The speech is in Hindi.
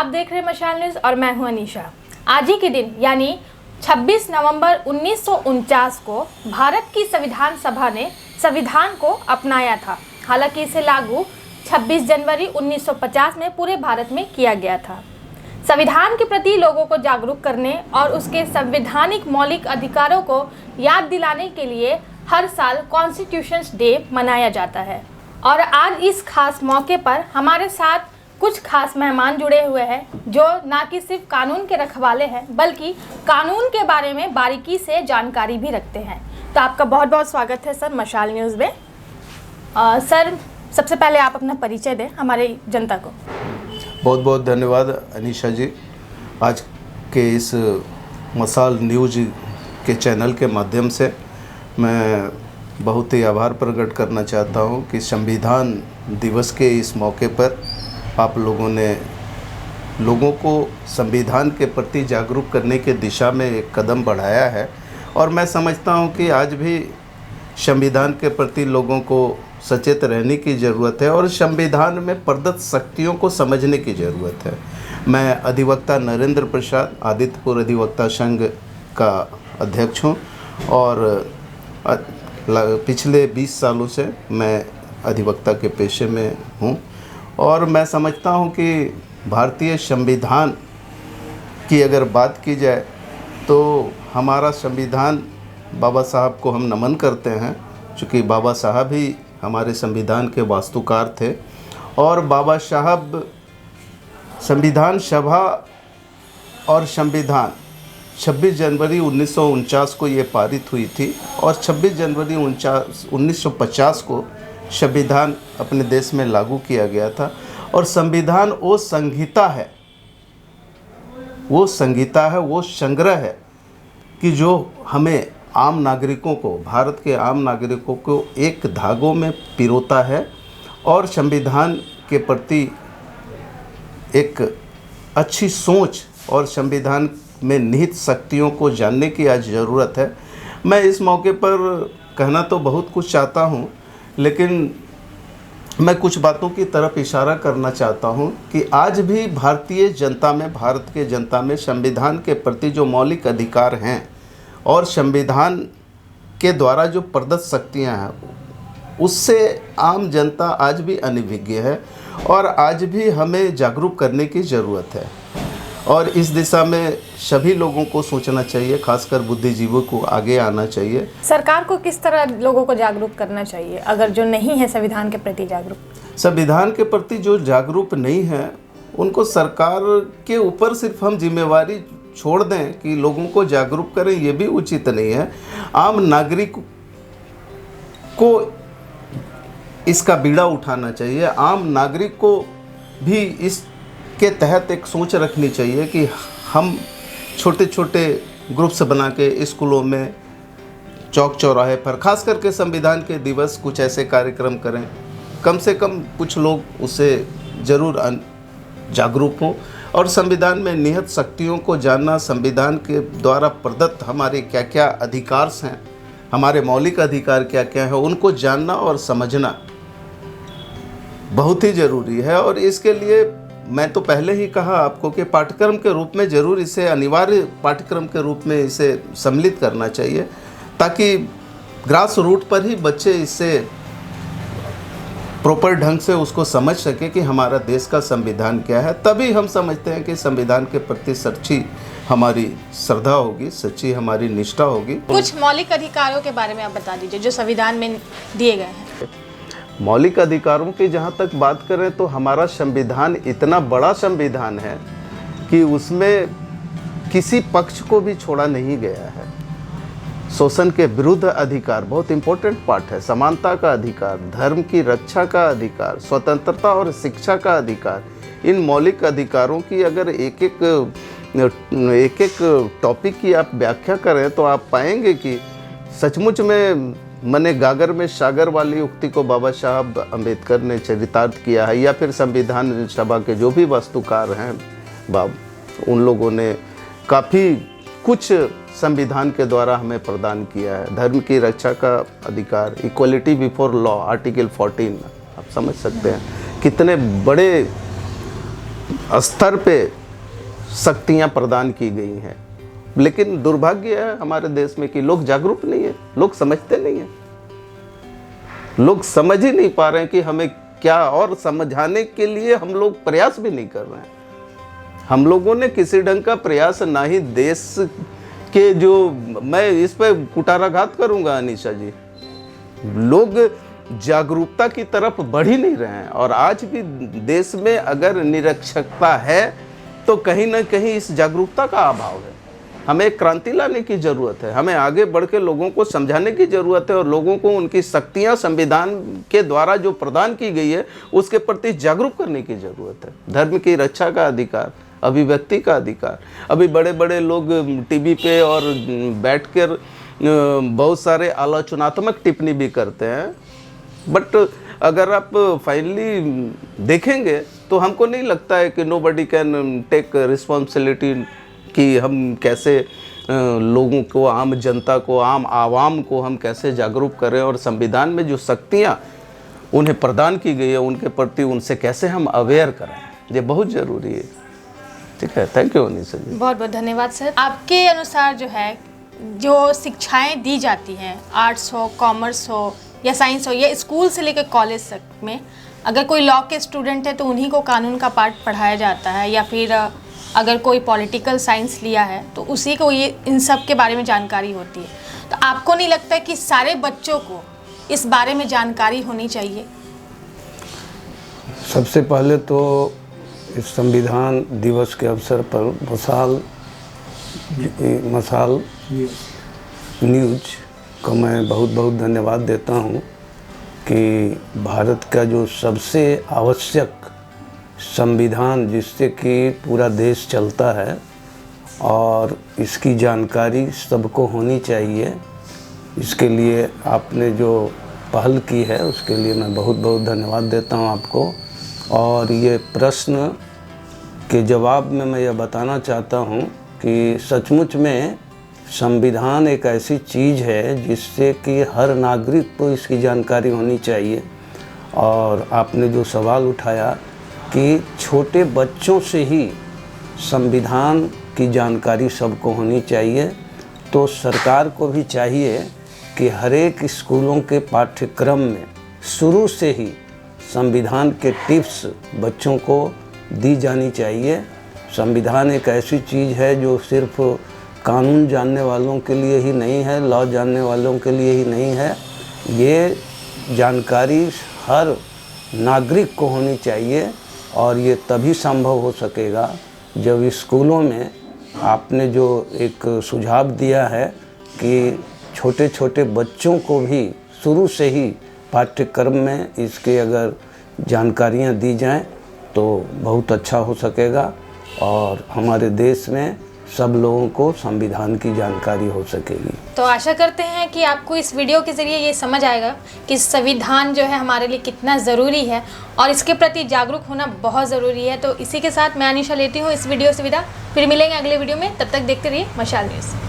आप देख रहे हैं मशाल न्यूज़ और मैं हूं अनीशा। आज ही के दिन यानी 26 नवंबर 1949 को भारत की संविधान सभा ने संविधान को अपनाया था। हालांकि इसे लागू 26 जनवरी 1950 में पूरे भारत में किया गया था। संविधान के प्रति लोगों को जागरूक करने और उसके संवैधानिक मौलिक अधिकारों को याद दिलाने के लिए हर साल कॉन्स्टिट्यूशन डे मनाया जाता है। और आज इस खास मौके पर हमारे साथ कुछ खास मेहमान जुड़े हुए हैं जो ना कि सिर्फ कानून के रखवाले हैं बल्कि कानून के बारे में बारीकी से जानकारी भी रखते हैं। तो आपका बहुत बहुत स्वागत है सर मशाल न्यूज़ में। सर, सबसे पहले आप अपना परिचय दें हमारे जनता को। बहुत बहुत धन्यवाद अनीशा जी। आज के इस मशाल न्यूज़ के चैनल के माध्यम से मैं बहुत ही आभार प्रकट करना चाहता हूं कि संविधान दिवस के इस मौके पर आप लोगों ने लोगों को संविधान के प्रति जागरूक करने के दिशा में एक कदम बढ़ाया है। और मैं समझता हूं कि आज भी संविधान के प्रति लोगों को सचेत रहने की ज़रूरत है और संविधान में प्रदत्त शक्तियों को समझने की ज़रूरत है। मैं अधिवक्ता नरेंद्र प्रसाद आदित्यपुर अधिवक्ता संघ का अध्यक्ष हूँ और पिछले 20 सालों से मैं अधिवक्ता के पेशे में हूँ। और मैं समझता हूँ कि भारतीय संविधान की अगर बात की जाए तो हमारा संविधान बाबा साहब को हम नमन करते हैं, चूँकि बाबा साहब ही हमारे संविधान के वास्तुकार थे। और बाबा साहब संविधान सभा और संविधान 26 जनवरी 1949 को ये पारित हुई थी और 26 जनवरी 1950 को संविधान अपने देश में लागू किया गया था। और संविधान वो संहिता है, वो संग्रह है कि जो हमें आम नागरिकों को, भारत के आम नागरिकों को एक धागों में पिरोता है और संविधान के प्रति एक अच्छी सोच और संविधान में निहित शक्तियों को जानने की आज ज़रूरत है। मैं इस मौके पर कहना तो बहुत कुछ चाहता हूँ, लेकिन मैं कुछ बातों की तरफ इशारा करना चाहता हूँ कि आज भी भारतीय जनता में, भारत के जनता में संविधान के प्रति जो मौलिक अधिकार हैं और संविधान के द्वारा जो प्रदत्त शक्तियाँ हैं उससे आम जनता आज भी अनभिज्ञ है और आज भी हमें जागरूक करने की ज़रूरत है। और इस दिशा में सभी लोगों को सोचना चाहिए, खासकर बुद्धिजीवियों को आगे आना चाहिए। सरकार को किस तरह लोगों को जागरूक करना चाहिए अगर जो नहीं है संविधान के प्रति जागरूक? संविधान के प्रति जो जागरूक नहीं है उनको सरकार के ऊपर सिर्फ हम जिम्मेवारी छोड़ दें कि लोगों को जागरूक करें, ये भी उचित नहीं है। आम नागरिक को इसका बीड़ा उठाना चाहिए। आम नागरिक को भी इसके तहत एक सोच रखनी चाहिए कि हम छोटे छोटे ग्रुप्स बना के स्कूलों में, चौक चौराहे पर, खास करके संविधान के दिवस कुछ ऐसे कार्यक्रम करें, कम से कम कुछ लोग उससे ज़रूर जागरूक हों और संविधान में निहित शक्तियों को जानना, संविधान के द्वारा प्रदत्त हमारे क्या क्या अधिकार हैं, हमारे मौलिक अधिकार क्या क्या हैं, उनको जानना और समझना बहुत ही ज़रूरी है। और इसके लिए मैं तो पहले ही कहा आपको कि पाठ्यक्रम के रूप में ज़रूर इसे अनिवार्य पाठ्यक्रम के रूप में इसे सम्मिलित करना चाहिए ताकि ग्रास रूट पर ही बच्चे इससे प्रॉपर ढंग से उसको समझ सके कि हमारा देश का संविधान क्या है। तभी हम समझते हैं कि संविधान के प्रति सच्ची हमारी श्रद्धा होगी, सच्ची हमारी निष्ठा होगी। कुछ मौलिक अधिकारों के बारे में आप बता दीजिए जो संविधान में दिए गए हैं। मौलिक अधिकारों की जहाँ तक बात करें तो हमारा संविधान इतना बड़ा संविधान है कि उसमें किसी पक्ष को भी छोड़ा नहीं गया है। शोषण के विरुद्ध अधिकार बहुत इम्पोर्टेंट पार्ट है, समानता का अधिकार, धर्म की रक्षा का अधिकार, स्वतंत्रता और शिक्षा का अधिकार। इन मौलिक अधिकारों की अगर एक एक टॉपिक की आप व्याख्या करें तो आप पाएंगे कि सचमुच में मने गागर में सागर वाली उक्ति को बाबा साहब अम्बेडकर ने चरितार्थ किया है, या फिर संविधान सभा के जो भी वास्तुकार हैं उन लोगों ने काफ़ी कुछ संविधान के द्वारा हमें प्रदान किया है। धर्म की रक्षा का अधिकार, इक्वलिटी बिफोर लॉ, आर्टिकल 14, आप समझ सकते हैं कितने बड़े स्तर पे शक्तियां प्रदान की गई हैं, लेकिन दुर्भाग्य है हमारे देश में कि लोग जागरूक नहीं है, लोग समझते नहीं है, लोग समझ ही नहीं पा रहे हैं कि हमें क्या, और समझाने के लिए हम लोग प्रयास भी नहीं कर रहे हैं। हम लोगों ने किसी ढंग का प्रयास ना ही देश के जो, मैं इस पे कुठाराघात करूंगा अनीशा जी, लोग जागरूकता की तरफ बढ़ ही नहीं रहे हैं। और आज भी देश में अगर निरक्षरता है तो कहीं ना कहीं इस जागरूकता का अभाव है। हमें एक क्रांति लाने की ज़रूरत है, हमें आगे बढ़ के लोगों को समझाने की ज़रूरत है, और लोगों को उनकी शक्तियाँ संविधान के द्वारा जो प्रदान की गई है उसके प्रति जागरूक करने की ज़रूरत है। धर्म की रक्षा का अधिकार, अभिव्यक्ति का अधिकार, अभी बड़े बड़े लोग टीवी पे और बैठकर बहुत सारे आलोचनात्मक टिप्पणी भी करते हैं, बट अगर आप फाइनली देखेंगे तो हमको नहीं लगता है कि नोबडी कैन टेक रिस्पॉन्सिबिलिटी कि हम कैसे लोगों को, आम जनता को, आम आवाम को हम कैसे जागरूक करें, और संविधान में जो शक्तियाँ उन्हें प्रदान की गई है उनके प्रति उनसे कैसे हम अवेयर करें, ये बहुत ज़रूरी है। ठीक है, थैंक यू अनीशा जी। बहुत बहुत धन्यवाद सर। आपके अनुसार जो है, जो शिक्षाएं दी जाती हैं, आर्ट्स हो, कॉमर्स हो या साइंस हो, या स्कूल से लेकर कॉलेज तक में, अगर कोई लॉ के स्टूडेंट है तो उन्हीं को कानून का पाठ पढ़ाया जाता है, या फिर अगर कोई पॉलिटिकल साइंस लिया है तो उसी को ये इन सब के बारे में जानकारी होती है। तो आपको नहीं लगता है कि सारे बच्चों को इस बारे में जानकारी होनी चाहिए? सबसे पहले तो इस संविधान दिवस के अवसर पर मसाल न्यूज को मैं बहुत बहुत धन्यवाद देता हूं कि भारत का जो सबसे आवश्यक संविधान जिससे कि पूरा देश चलता है और इसकी जानकारी सबको होनी चाहिए, इसके लिए आपने जो पहल की है उसके लिए मैं बहुत बहुत धन्यवाद देता हूं आपको। और ये प्रश्न के जवाब में मैं यह बताना चाहता हूं कि सचमुच में संविधान एक ऐसी चीज़ है जिससे कि हर नागरिक को इसकी जानकारी होनी चाहिए। और आपने जो सवाल उठाया कि छोटे बच्चों से ही संविधान की जानकारी सबको होनी चाहिए, तो सरकार को भी चाहिए कि हर एक स्कूलों के पाठ्यक्रम में शुरू से ही संविधान के टिप्स बच्चों को दी जानी चाहिए। संविधान एक ऐसी चीज़ है जो सिर्फ कानून जानने वालों के लिए ही नहीं है, लॉ जानने वालों के लिए ही नहीं है, ये जानकारी हर नागरिक को होनी चाहिए। और ये तभी संभव हो सकेगा जब स्कूलों में आपने जो एक सुझाव दिया है कि छोटे छोटे बच्चों को भी शुरू से ही पाठ्यक्रम में इसके अगर जानकारियाँ दी जाएं तो बहुत अच्छा हो सकेगा और हमारे देश में सब लोगों को संविधान की जानकारी हो सकेगी। तो आशा करते हैं कि आपको इस वीडियो के ज़रिए ये समझ आएगा कि संविधान जो है हमारे लिए कितना ज़रूरी है और इसके प्रति जागरूक होना बहुत ज़रूरी है। तो इसी के साथ मैं अनीशा लेती हूँ इस वीडियो से विदा। फिर मिलेंगे अगले वीडियो में, तब तक देखते रहिए मशाल न्यूज़।